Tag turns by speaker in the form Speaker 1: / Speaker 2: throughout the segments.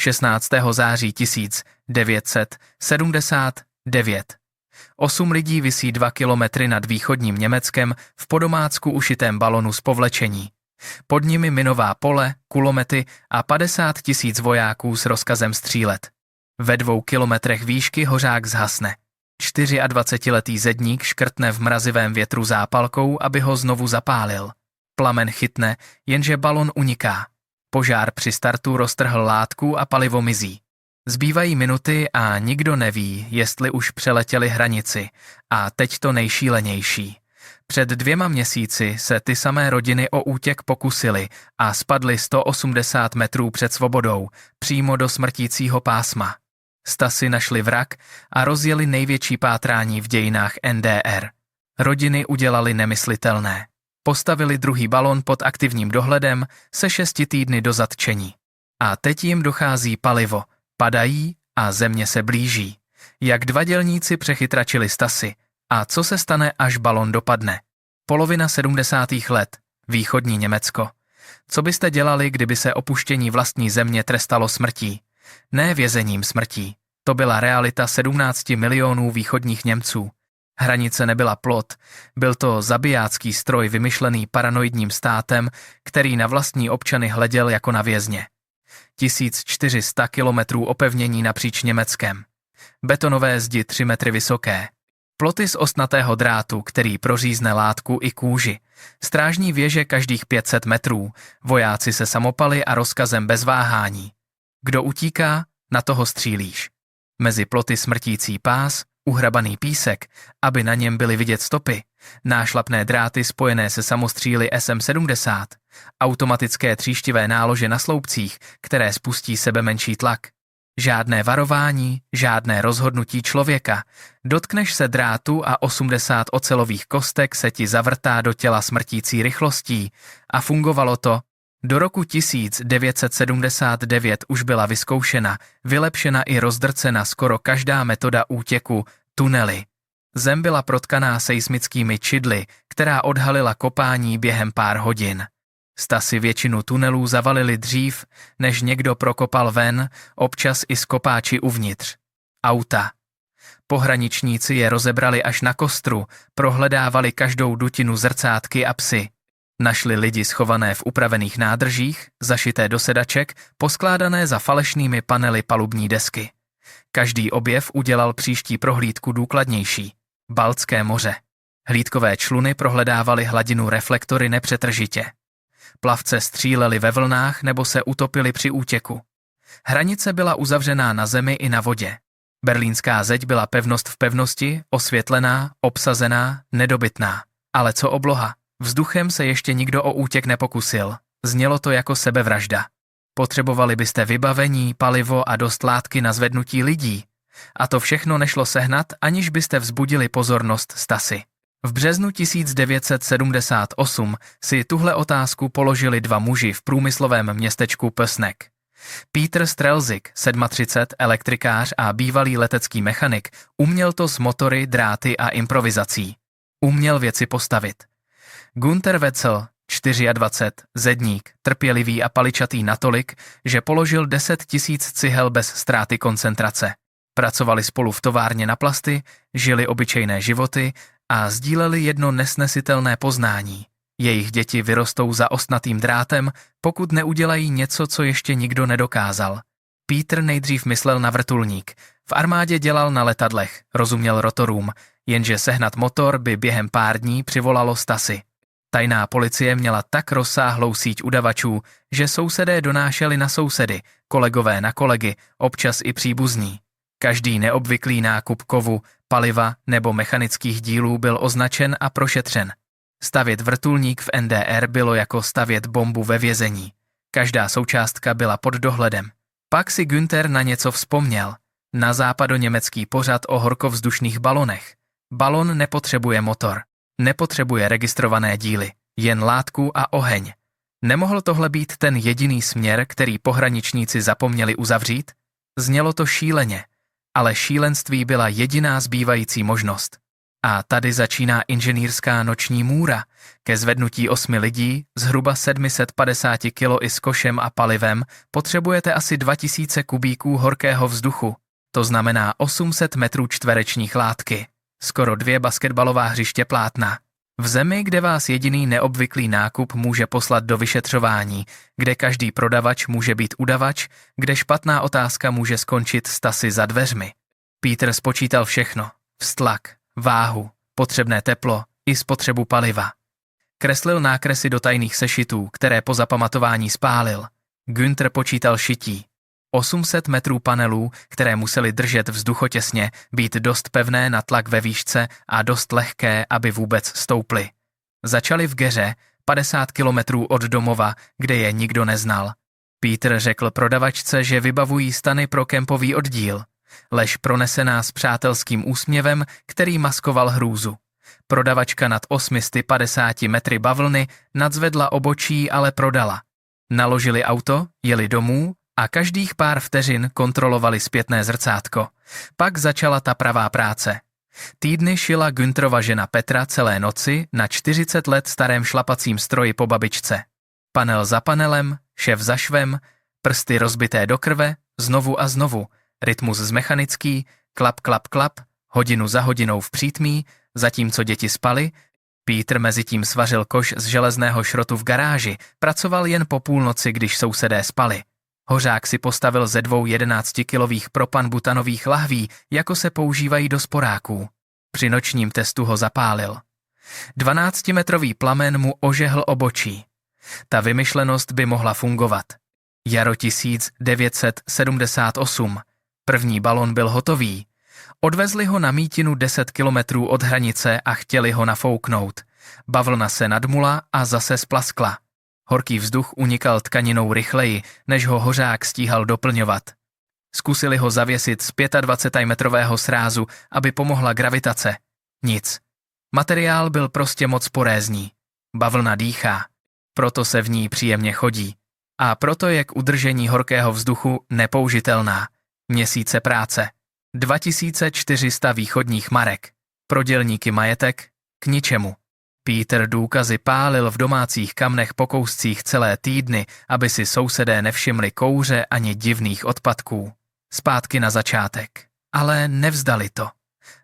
Speaker 1: 16. září 1979. 8 lidí visí 2 kilometry nad východním Německem v podomácku ušitém balonu z povlečení. Pod nimi minová pole, kulomety a 50 000 vojáků s rozkazem střílet. Ve 2 kilometrech výšky hořák zhasne. 24letý zedník škrtne v mrazivém větru zápalkou, aby ho znovu zapálil. Plamen chytne, jenže balon uniká. Požár při startu roztrhl látku a palivo mizí. Zbývají minuty a nikdo neví, jestli už přeletěli hranici. A teď to nejšílenější. Před 2 měsíci se ty samé rodiny o útěk pokusily a spadly 180 metrů před svobodou, přímo do smrtícího pásma. Stasy našli vrak a rozjeli největší pátrání v dějinách NDR. Rodiny udělali nemyslitelné. Postavili druhý balon pod aktivním dohledem se 6 týdny do zatčení. A teď jim dochází palivo, padají a země se blíží. Jak 2 dělníci přechytračili Stasy. A co se stane, až balon dopadne? Polovina 70. let, východní Německo. Co byste dělali, kdyby se opuštění vlastní země trestalo smrtí? Ne vězením smrtí. To byla realita 17 milionů východních Němců. Hranice nebyla plot, byl to zabijácký stroj vymyšlený paranoidním státem, který na vlastní občany hleděl jako na vězně. 1400 kilometrů opevnění napříč Německem. Betonové zdi 3 metry vysoké. Ploty z ostnatého drátu, který prořízne látku i kůži. Strážní věže každých 500 metrů. Vojáci se samopaly a rozkazem bez váhání. Kdo utíká, na toho střílíš. Mezi ploty smrtící pás, uhrabaný písek, aby na něm byly vidět stopy, nášlapné dráty spojené se samostříly SM-70, automatické tříštivé nálože na sloupcích, které spustí sebemenší tlak. Žádné varování, žádné rozhodnutí člověka. Dotkneš se drátu a 80 ocelových kostek se ti zavrtá do těla smrtící rychlostí. A fungovalo to. Do roku 1979 už byla vyzkoušena, vylepšena i rozdrcena skoro každá metoda útěku, tunely. Zem byla protkaná seismickými čidly, která odhalila kopání během pár hodin. Stasy většinu tunelů zavalili dřív, než někdo prokopal ven, občas i skopáči uvnitř. Auta. Pohraničníci je rozebrali až na kostru, prohledávali každou dutinu zrcátky a psy. Našli lidi schované v upravených nádržích, zašité do sedaček, poskládané za falešnými panely palubní desky. Každý objev udělal příští prohlídku důkladnější. Baltské moře. Hlídkové čluny prohledávaly hladinu reflektory nepřetržitě. Plavce stříleli ve vlnách nebo se utopili při útěku. Hranice byla uzavřená na zemi i na vodě. Berlínská zeď byla pevnost v pevnosti, osvětlená, obsazená, nedobytná. Ale co obloha? Vzduchem se ještě nikdo o útěk nepokusil. Znělo to jako sebevražda. Potřebovali byste vybavení, palivo a dost látky na zvednutí lidí. A to všechno nešlo sehnat, aniž byste vzbudili pozornost Stasy. V březnu 1978 si tuhle otázku položili 2 muži v průmyslovém městečku Pößneck. Peter Strelzik, 37, elektrikář a bývalý letecký mechanik, uměl to s motory, dráty a improvizací. Uměl věci postavit. Günther Wetzel, 24, zedník, trpělivý a paličatý natolik, že položil 10 000 cihel bez ztráty koncentrace. Pracovali spolu v továrně na plasty, žili obyčejné životy a sdíleli jedno nesnesitelné poznání. Jejich děti vyrostou za ostnatým drátem, pokud neudělají něco, co ještě nikdo nedokázal. Peter nejdřív myslel na vrtulník. V armádě dělal na letadlech, rozuměl rotorům, jenže sehnat motor by během pár dní přivolalo Stasy. Tajná policie měla tak rozsáhlou síť udavačů, že sousedé donášeli na sousedy, kolegové na kolegy, občas i příbuzní. Každý neobvyklý nákup kovu, paliva nebo mechanických dílů byl označen a prošetřen. Stavět vrtulník v NDR bylo jako stavět bombu ve vězení. Každá součástka byla pod dohledem. Pak si Günther na něco vzpomněl. Na západoněmecký pořad o horkovzdušných balonech. Balon nepotřebuje motor. Nepotřebuje registrované díly, jen látku a oheň. Nemohl tohle být ten jediný směr, který pohraničníci zapomněli uzavřít? Znělo to šíleně, ale šílenství byla jediná zbývající možnost. A tady začíná inženýrská noční můra. Ke zvednutí 8 lidí, zhruba 750 kg i s košem a palivem, potřebujete asi 2000 kubíků horkého vzduchu. To znamená 800 metrů čtverečních látky. Skoro 2 basketbalová hřiště plátna. V zemi, kde vás jediný neobvyklý nákup může poslat do vyšetřování, kde každý prodavač může být udavač, kde špatná otázka může skončit stasy za dveřmi. Peter spočítal všechno. Vztlak, váhu, potřebné teplo i spotřebu paliva. Kreslil nákresy do tajných sešitů, které po zapamatování spálil. Günther počítal šití. 800 metrů panelů, které museli držet vzduchotěsně, být dost pevné na tlak ve výšce a dost lehké, aby vůbec stouply. Začali v Geře, 50 kilometrů od domova, kde je nikdo neznal. Peter řekl prodavačce, že vybavují stany pro kempový oddíl. Lež pronesená s přátelským úsměvem, který maskoval hrůzu. Prodavačka nad 850 metry bavlny nadzvedla obočí, ale prodala. Naložili auto, jeli domů a každých pár vteřin kontrolovali zpětné zrcátko. Pak začala ta pravá práce. Týdny šila Güntherova žena Petra celé noci na 40 let starém šlapacím stroji po babičce. Panel za panelem, šev za švem, prsty rozbité do krve, znovu a znovu, rytmus zmechanický, klap, klap, klap, hodinu za hodinou v přítmí, zatímco děti spaly. Peter mezitím svařil koš z železného šrotu v garáži, pracoval jen po půlnoci, když sousedé spali. Hořák si postavil ze 2 11kilových propan-butanových lahví, jako se používají do sporáků. Při nočním testu ho zapálil. 12metrový plamen mu ožehl obočí. Ta vymyšlenost by mohla fungovat. Jaro 1978. První balon byl hotový. Odvezli ho na mítinu 10 kilometrů od hranice a chtěli ho nafouknout. Bavlna se nadmula a zase splaskla. Horký vzduch unikal tkaninou rychleji, než ho hořák stíhal doplňovat. Zkusili ho zavěsit z 25metrového srázu, aby pomohla gravitace. Nic. Materiál byl prostě moc porézní. Bavlna dýchá. Proto se v ní příjemně chodí. A proto je k udržení horkého vzduchu nepoužitelná. Měsíce práce. 2400 východních marek. Pro dělníky majetek k ničemu. Peter důkazy pálil v domácích kamnech po kouscích celé týdny, aby si sousedé nevšimli kouře ani divných odpadků. Zpátky na začátek. Ale nevzdali to.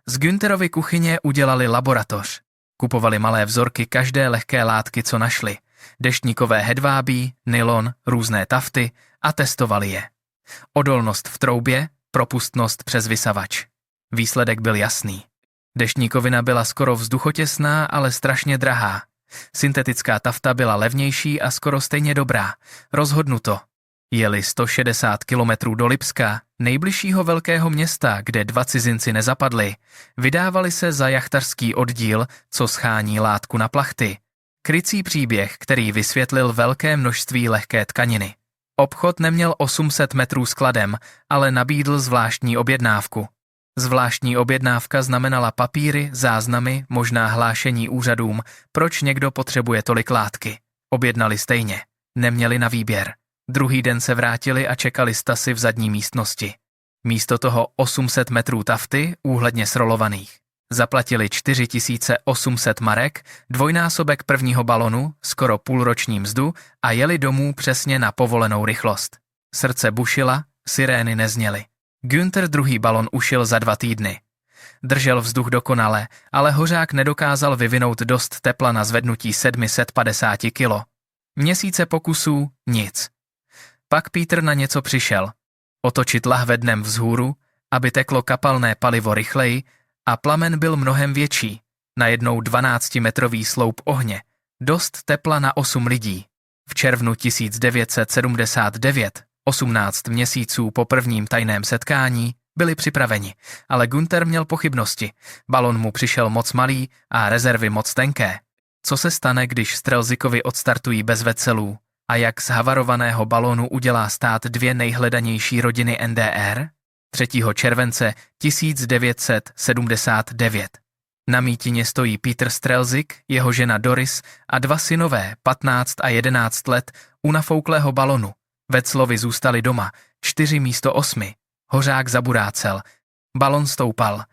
Speaker 1: Z Güntherovy kuchyně udělali laboratoř. Kupovali malé vzorky každé lehké látky, co našli. Deštníkové hedvábí, nylon, různé tafty a testovali je. Odolnost v troubě, propustnost přes vysavač. Výsledek byl jasný. Deštníkovina byla skoro vzduchotěsná, ale strašně drahá. Syntetická tafta byla levnější a skoro stejně dobrá. Rozhodnuto. Jeli 160 kilometrů do Lipska, nejbližšího velkého města, kde 2 cizinci nezapadli. Vydávali se za jachtařský oddíl, co schání látku na plachty. Krycí příběh, který vysvětlil velké množství lehké tkaniny. Obchod neměl 800 metrů skladem, ale nabídl zvláštní objednávku. Zvláštní objednávka znamenala papíry, záznamy, možná hlášení úřadům, proč někdo potřebuje tolik látky. Objednali stejně. Neměli na výběr. Druhý den se vrátili a čekali stasy v zadní místnosti. Místo toho 800 metrů tafty, úhledně srolovaných. Zaplatili 4800 marek, dvojnásobek prvního balonu, skoro půlroční mzdu a jeli domů přesně na povolenou rychlost. Srdce bušila, sirény nezněly. Günther druhý balon ušil za 2 týdny. Držel vzduch dokonale, ale hořák nedokázal vyvinout dost tepla na zvednutí 750 kg. Měsíce pokusů, nic. Pak Peter na něco přišel. Otočit lahve dnem vzhůru, aby teklo kapalné palivo rychleji, a plamen byl mnohem větší. Najednou 12metrový sloup ohně. Dost tepla na 8 lidí. V červnu 1979, 18 měsíců po prvním tajném setkání, byli připraveni, ale Günther měl pochybnosti. Balon mu přišel moc malý a rezervy moc tenké. Co se stane, když Strelzikovi odstartují bez vecelů? A jak z havarovaného balonu udělá stát 2 nejhledanější rodiny NDR? 3. července 1979. Na mítině stojí Peter Strelzik, jeho žena Doris a 2 synové, 15 a 11 let, u nafouklého balonu. Veclovi zůstali doma, 4 místo 8. Hořák zaburácel. Balon stoupal.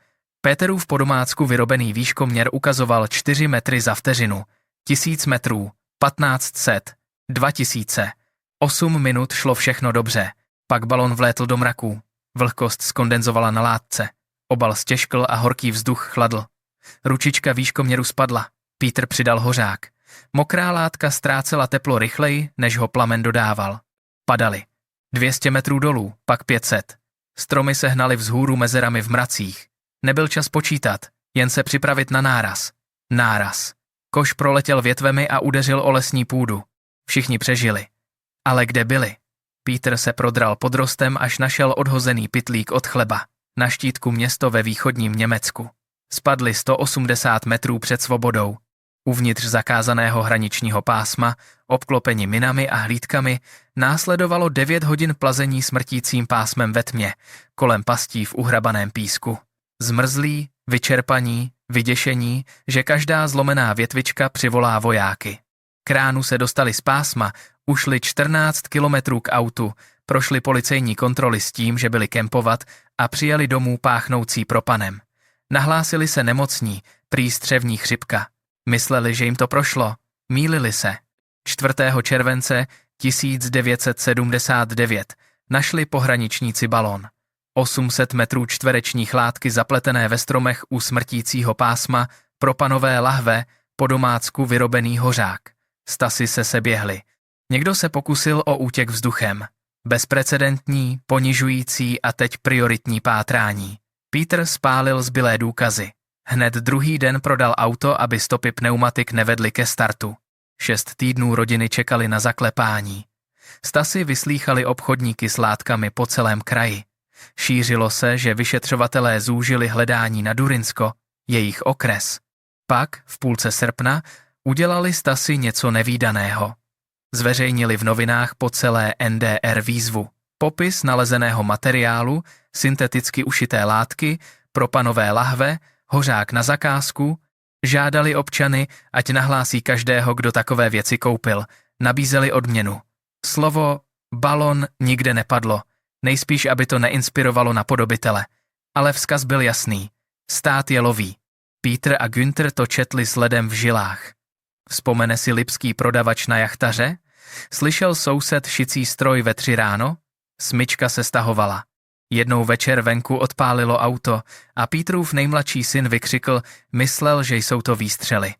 Speaker 1: Péterův po domácku vyrobený výškoměr ukazoval 4 metry za vteřinu, 1000 metrů, 1500, 2000. 8 minut šlo všechno dobře, pak balon vlétl do mraků. Vlhkost skondenzovala na látce. Obal stěžkl a horký vzduch chladl. Ručička výškoměru spadla. Pítr přidal hořák. Mokrá látka ztrácela teplo rychleji, než ho plamen dodával. Padali. 200 metrů dolů, pak 500. Stromy se hnaly vzhůru mezerami v mracích. Nebyl čas počítat, jen se připravit na náraz. Náraz. Koš proletěl větvemi a udeřil o lesní půdu. Všichni přežili. Ale kde byli? Pítr se prodral pod rostem, až našel odhozený pytlík od chleba. Na štítku město ve východním Německu. Spadli 180 metrů před svobodou. Uvnitř zakázaného hraničního pásma, obklopeni minami a hlídkami, následovalo 9 hodin plazení smrtícím pásmem ve tmě, kolem pastí v uhrabaném písku. Zmrzlí, vyčerpaní, vyděšení, že každá zlomená větvička přivolá vojáky. K ránu se dostali z pásma, ušli 14 kilometrů k autu, prošli policejní kontroly s tím, že byli kempovat a přijeli domů páchnoucí propanem. Nahlásili se nemocní, prý střevní chřipka. Mysleli, že jim to prošlo. Mýlili se. 4. července 1979 našli pohraničníci balon. 800 metrů čtverečních látky zapletené ve stromech u smrtícího pásma, propanové lahve, po domácku vyrobený hořák. Stasy se běhly. Někdo se pokusil o útěk vzduchem. Bezprecedentní, ponižující a teď prioritní pátrání. Pítr spálil zbylé důkazy. Hned druhý den prodal auto, aby stopy pneumatik nevedly ke startu. 6 týdnů rodiny čekali na zaklepání. Stasy vyslýchali obchodníky s látkami po celém kraji. Šířilo se, že vyšetřovatelé zúžili hledání na Durinsko, jejich okres. Pak, v půlce srpna, udělali Stasy něco nevídaného. Zveřejnili v novinách po celé NDR výzvu. Popis nalezeného materiálu, synteticky ušité látky, propanové lahve, hořák na zakázku, žádali občany, ať nahlásí každého, kdo takové věci koupil, nabízeli odměnu. Slovo balon nikde nepadlo, nejspíš, aby to neinspirovalo napodobitele, ale vzkaz byl jasný. Stát je loví. Pítr a Günther to četli s ledem v žilách. Vzpomene si lipský prodavač na jachtaře? Slyšel soused šicí stroj ve 3 ráno? Smyčka se stahovala. Jednou večer venku odpálilo auto a Pítrův nejmladší syn vykřikl, myslel, že jsou to výstřely.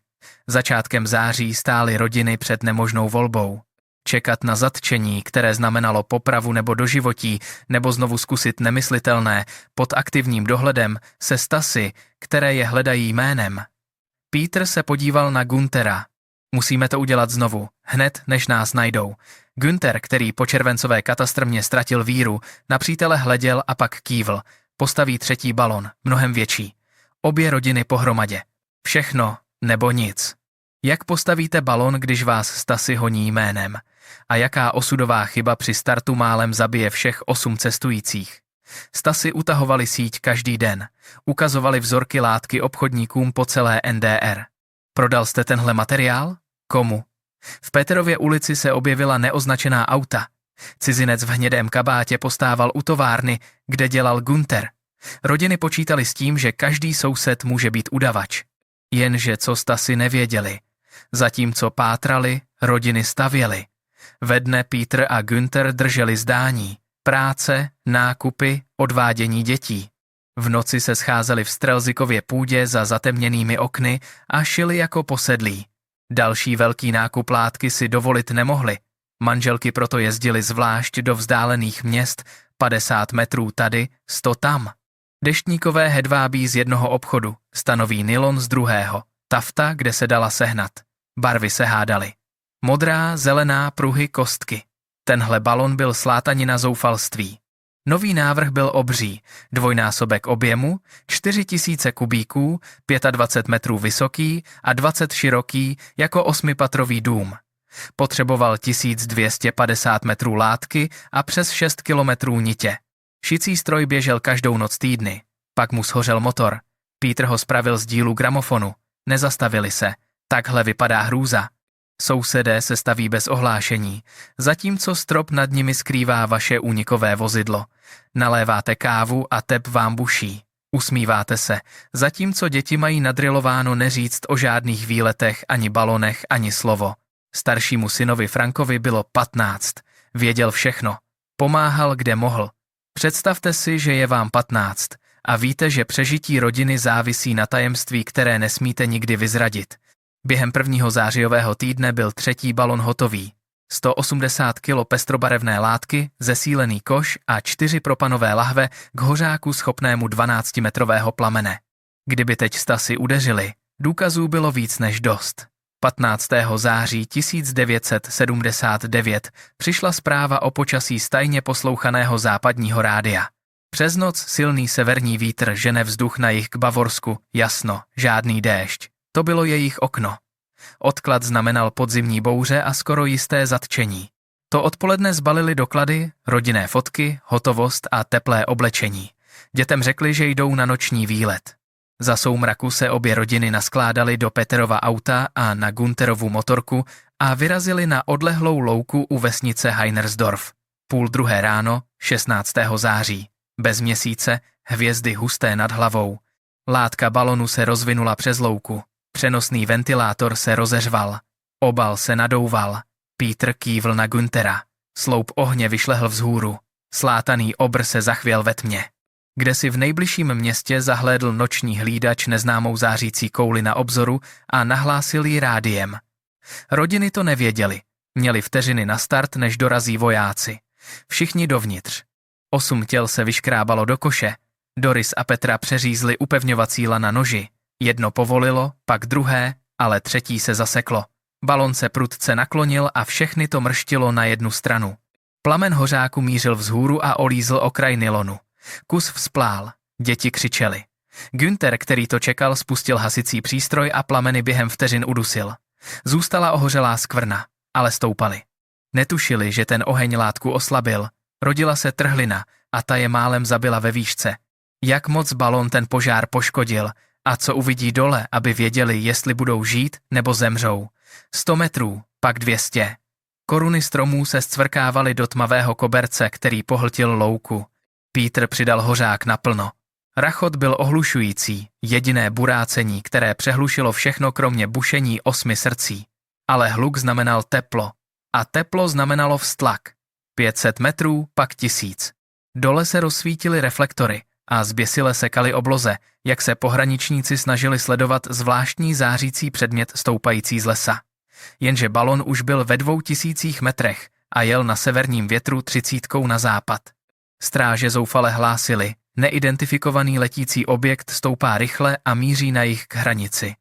Speaker 1: Začátkem září stály rodiny před nemožnou volbou. Čekat na zatčení, které znamenalo popravu nebo doživotí, nebo znovu zkusit nemyslitelné pod aktivním dohledem se Stasy, které je hledají jménem. Pítr se podíval na Günthera. Musíme to udělat znovu, hned než nás najdou. Günther, který po červencové katastrmě ztratil víru, na přítele hleděl a pak kývl. Postaví 3. balon, mnohem větší. Obě rodiny pohromadě. Všechno nebo nic. Jak postavíte balon, když vás Stasy honí jménem? A jaká osudová chyba při startu málem zabije všech 8 cestujících? Stasy utahovali síť každý den. Ukazovali vzorky látky obchodníkům po celé NDR. Prodal jste tenhle materiál? Komu? V Péterově ulici se objevila neoznačená auta. Cizinec v hnědém kabátě postával u továrny, kde dělal Günther. Rodiny počítali s tím, že každý soused může být udavač. Jenže co Stasy nevěděli. Zatímco pátrali, rodiny stavěly. Ve dne Pítr a Günther drželi zdání. Práce, nákupy, odvádění dětí. V noci se scházeli v Strelzikově půdě za zatemněnými okny a šili jako posedlí. Další velký nákup látky si dovolit nemohli. Manželky proto jezdily zvlášť do vzdálených měst, 50 metrů tady, 100 tam. Deštníkové hedvábí z jednoho obchodu, stanový nylon z druhého, tafta, kde se dala sehnat. Barvy se hádaly. Modrá, zelená, pruhy, kostky. Tenhle balon byl slátanina zoufalství. Nový návrh byl obří, dvojnásobek objemu, 4000 kubíků, 25 metrů vysoký a 20 široký jako 8patrový dům. Potřeboval 1250 metrů látky a přes 6 kilometrů nitě. Šicí stroj běžel každou noc týdny. Pak mu shořel motor. Pítr ho spravil z dílu gramofonu. Nezastavili se. Takhle vypadá hrůza. Sousedé se staví bez ohlášení, zatímco strop nad nimi skrývá vaše únikové vozidlo. Naléváte kávu a tep vám buší. Usmíváte se, zatímco děti mají nadrilováno neříct o žádných výletech, ani balonech, ani slovo. Staršímu synovi Frankovi bylo 15. Věděl všechno. Pomáhal, kde mohl. Představte si, že je vám 15 a víte, že přežití rodiny závisí na tajemství, které nesmíte nikdy vyzradit. Během 1. zářijového týdne byl 3. balon hotový. 180 kg pestrobarevné látky, zesílený koš a 4 propanové lahve k hořáku schopnému 12-metrového plamene. Kdyby teď Stasi udeřili, důkazů bylo víc než dost. 15. září 1979 přišla zpráva o počasí z tajně poslouchaného západního rádia. Přes noc silný severní vítr žene vzduch na jih k Bavorsku, jasno, žádný déšť. To bylo jejich okno. Odklad znamenal podzimní bouře a skoro jisté zatčení. To odpoledne zbalili doklady, rodinné fotky, hotovost a teplé oblečení. Dětem řekli, že jdou na noční výlet. Za soumraku se obě rodiny naskládaly do Peterova auta a na Günterovu motorku a vyrazili na odlehlou louku u vesnice Heinersdorf. 1:30 ráno, 16. září. Bez měsíce, hvězdy husté nad hlavou. Látka balonu se rozvinula přes louku. Přenosný ventilátor se rozeřval. Obal se nadouval. Pítr kývl na Güntera. Sloup ohně vyšlehl vzhůru. Slátaný obr se zachvěl ve tmě. Kdesi v nejbližším městě zahlédl noční hlídač neznámou zářící kouli na obzoru a nahlásil ji rádiem. Rodiny to nevěděly. Měli vteřiny na start, než dorazí vojáci. Všichni dovnitř. 8 těl se vyškrábalo do koše. Doris a Petra přeřízli upevňovací lana noži. Jedno povolilo, pak druhé, ale třetí se zaseklo. Balon se prudce naklonil a všechny to mrštilo na jednu stranu. Plamen hořáku mířil vzhůru a olízl okraj nylonu. Kus vzplál. Děti křičely. Günther, který to čekal, spustil hasicí přístroj a plameny během vteřin udusil. Zůstala ohořelá skvrna, ale stoupaly. Netušili, že ten oheň látku oslabil. Rodila se trhlina a ta je málem zabila ve výšce. Jak moc balon ten požár poškodil a co uvidí dole, aby věděli, jestli budou žít nebo zemřou. 100 metrů, pak 200. Koruny stromů se scvrkávaly do tmavého koberce, který pohltil louku. Pítr přidal hořák naplno. Rachot byl ohlušující, jediné burácení, které přehlušilo všechno kromě bušení 8 srdcí. Ale hluk znamenal teplo. A teplo znamenalo vztlak. 500 metrů, pak 1000. Dole se rozsvítily reflektory a zběsile sekaly obloze, jak se pohraničníci snažili sledovat zvláštní zářící předmět stoupající z lesa. Jenže balon už byl ve 2000 metrech a jel na severním větru 30 na západ. Stráže zoufale hlásili, neidentifikovaný letící objekt stoupá rychle a míří na jih k hranici.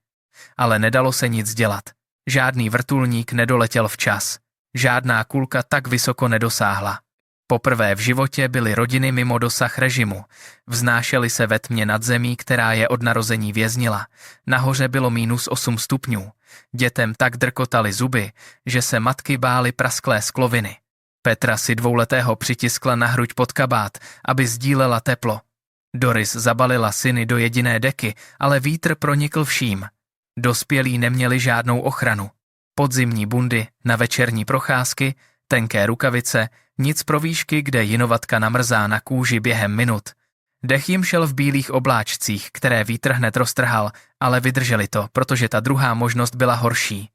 Speaker 1: Ale nedalo se nic dělat. Žádný vrtulník nedoletěl včas. Žádná kulka tak vysoko nedosáhla. Poprvé v životě byly rodiny mimo dosah režimu. Vznášely se ve tmě nad zemí, která je od narození věznila. Nahoře bylo -8 stupňů. Dětem tak drkotaly zuby, že se matky bály prasklé skloviny. Petra si 2letého přitiskla na hruď pod kabát, aby sdílela teplo. Doris zabalila syny do jediné deky, ale vítr pronikl vším. Dospělí neměli žádnou ochranu. Podzimní bundy, na večerní procházky, tenké rukavice, nic pro výšky, kde jinovatka namrzá na kůži během minut. Dech jim šel v bílých obláčcích, které vítr hned roztrhal, ale vydrželi to, protože ta druhá možnost byla horší.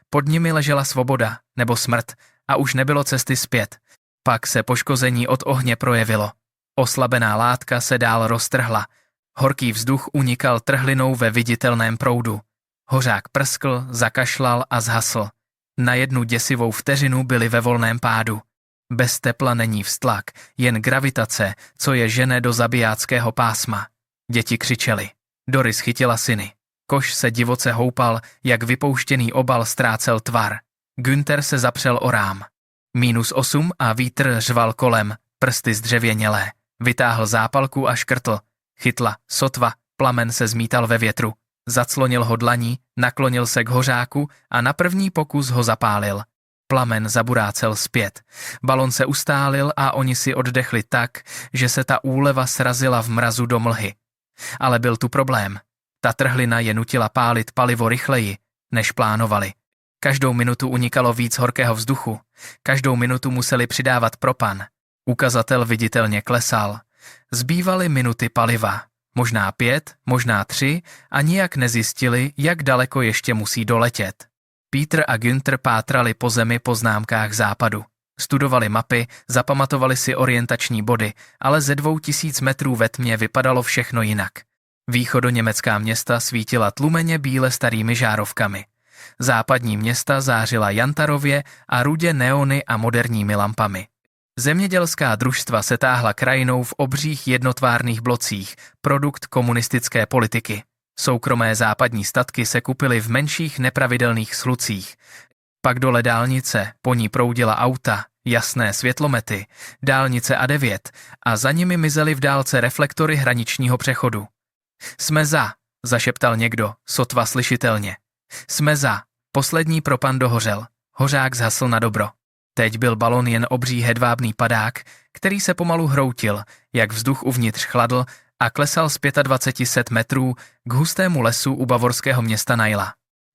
Speaker 1: Pod nimi ležela svoboda, nebo smrt, a už nebylo cesty zpět. Pak se poškození od ohně projevilo. Oslabená látka se dál roztrhla. Horký vzduch unikal trhlinou ve viditelném proudu. Hořák prskl, zakašlal a zhasl. Na jednu děsivou vteřinu byli ve volném pádu. Bez tepla není vztlak, jen gravitace, co je žene do zabijáckého pásma. Děti křičely. Doris chytila syny. Koš se divoce houpal, jak vypouštěný obal ztrácel tvar. Günther se zapřel o rám. -8 a vítr řval kolem, prsty zdřevěnělé. Vytáhl zápalku a škrtl. Chytla, sotva, plamen se zmítal ve větru. Zaclonil ho dlaní, naklonil se k hořáku a na první pokus ho zapálil. Plamen zaburácel zpět. Balon se ustálil a oni si oddechli tak, že se ta úleva srazila v mrazu do mlhy. Ale byl tu problém. Ta trhlina je nutila pálit palivo rychleji, než plánovali. Každou minutu unikalo víc horkého vzduchu. Každou minutu museli přidávat propan. Ukazatel viditelně klesal. Zbývaly minuty paliva. možná 5, možná 3 a nijak nezjistili, jak daleko ještě musí doletět. Peter a Günther pátrali po zemi po známkách západu. Studovali mapy, zapamatovali si orientační body, ale ze 2000 metrů ve tmě vypadalo všechno jinak. Východoněmecká města svítila tlumeně bíle starými žárovkami. Západní města zářila jantarově a rudě neony a moderními lampami. Zemědělská družstva se táhla krajinou v obřích jednotvárných blocích, produkt komunistické politiky. Soukromé západní statky se kupily v menších nepravidelných slucích. Pak dole dálnice, po ní proudila auta, jasné světlomety, dálnice A9 a za nimi mizely v dálce reflektory hraničního přechodu. Jsme za, zašeptal někdo, sotva slyšitelně. Jsme za, poslední propan dohořel, hořák zhasl na dobro. Teď byl balon jen obří hedvábný padák, který se pomalu hroutil, jak vzduch uvnitř chladl a klesal z 2500 metrů k hustému lesu u bavorského města Naila.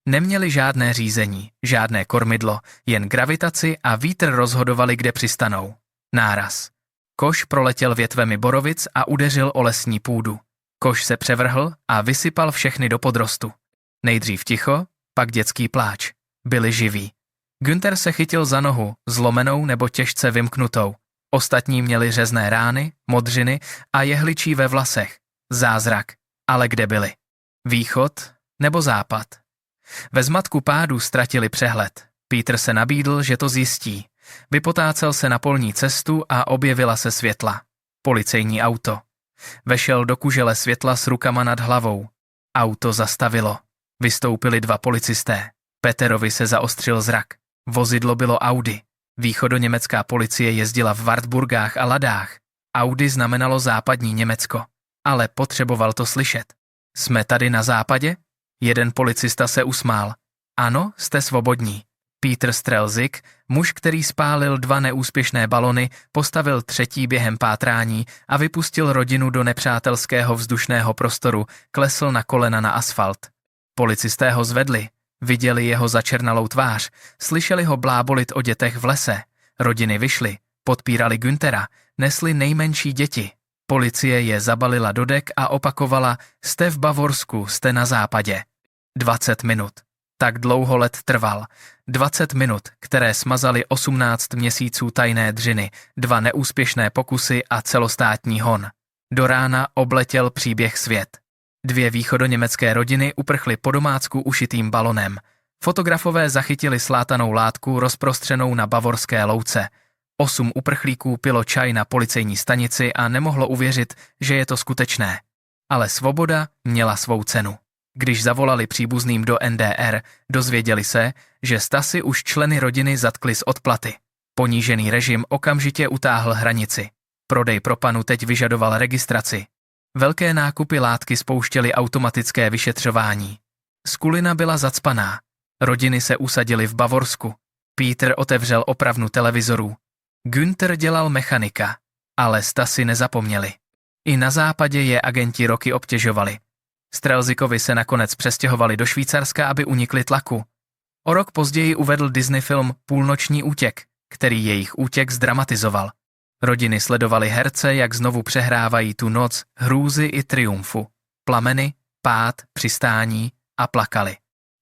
Speaker 1: Neměli žádné řízení, žádné kormidlo, jen gravitaci a vítr rozhodovali, kde přistanou. Náraz. Koš proletěl větvemi borovic a udeřil o lesní půdu. Koš se převrhl a vysypal všechny do podrostu. Nejdřív ticho, pak dětský pláč. Byli živí. Günther se chytil za nohu, zlomenou nebo těžce vymknutou. Ostatní měli řezné rány, modřiny a jehličí ve vlasech. Zázrak. Ale kde byli? Východ nebo západ? Ve zmatku pádu ztratili přehled. Peter se nabídl, že to zjistí. Vypotácel se na polní cestu a objevila se světla. Policejní auto. Vešel do kužele světla s rukama nad hlavou. Auto zastavilo. Vystoupili 2 policisté. Peterovi se zaostřil zrak. Vozidlo bylo Audi. Východoněmecká policie jezdila v Wartburgách a Ladách. Audi znamenalo západní Německo. Ale potřeboval to slyšet. Jsme tady na západě? Jeden policista se usmál. Ano, jste svobodní. Peter Strelzik, muž, který spálil 2 neúspěšné balony, postavil 3. během pátrání a vypustil rodinu do nepřátelského vzdušného prostoru, klesl na kolena na asfalt. Policisté ho zvedli. Viděli jeho začernalou tvář, slyšeli ho blábolit o dětech v lese. Rodiny vyšly, podpírali Günthera, nesli nejmenší děti. Policie je zabalila do dek a opakovala: jste v Bavorsku, jste na západě. 20 minut. Tak dlouho let trval. 20 minut, které smazaly 18 měsíců tajné dřiny, 2 neúspěšné pokusy a celostátní hon. Do rána obletěl příběh svět. 2 východoněmecké rodiny uprchly po domácku ušitým balonem. Fotografové zachytili slátanou látku rozprostřenou na bavorské louce. 8 uprchlíků pilo čaj na policejní stanici a nemohlo uvěřit, že je to skutečné. Ale svoboda měla svou cenu. Když zavolali příbuzným do NDR, dozvěděli se, že Stasi už členy rodiny zatkli z odplaty. Ponížený režim okamžitě utáhl hranici. Prodej propanu teď vyžadoval registraci. Velké nákupy látky spouštěly automatické vyšetřování. Skulina byla zacpaná. Rodiny se usadily v Bavorsku. Peter otevřel opravnu televizorů. Günther dělal mechanika, ale Stasi nezapomněli. I na západě je agenti roky obtěžovali. Strelzikovi se nakonec přestěhovali do Švýcarska, aby unikli tlaku. O rok později uvedl Disney film Půlnoční útěk, který jejich útěk zdramatizoval. Rodiny sledovaly herce, jak znovu přehrávají tu noc hrůzy i triumfu. Plameny, pád, přistání a plakali.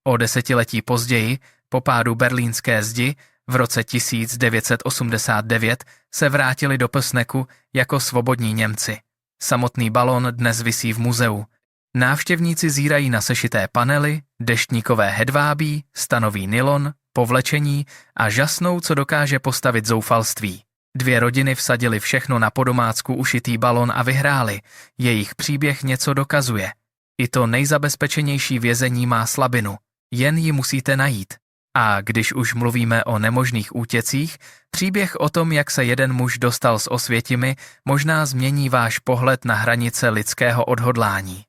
Speaker 1: O 10 letí později, po pádu berlínské zdi, v roce 1989 se vrátili do Pößneku jako svobodní Němci. Samotný balon dnes visí v muzeu. Návštěvníci zírají na sešité panely, deštníkové hedvábí, stanový nylon, povlečení a žasnou, co dokáže postavit zoufalství. 2 rodiny vsadily všechno na podomácku ušitý balon a vyhráli. Jejich příběh něco dokazuje. I to nejzabezpečenější vězení má slabinu. Jen ji musíte najít. A když už mluvíme o nemožných útěcích, příběh o tom, jak se jeden muž dostal z Osvětimi, možná změní váš pohled na hranice lidského odhodlání.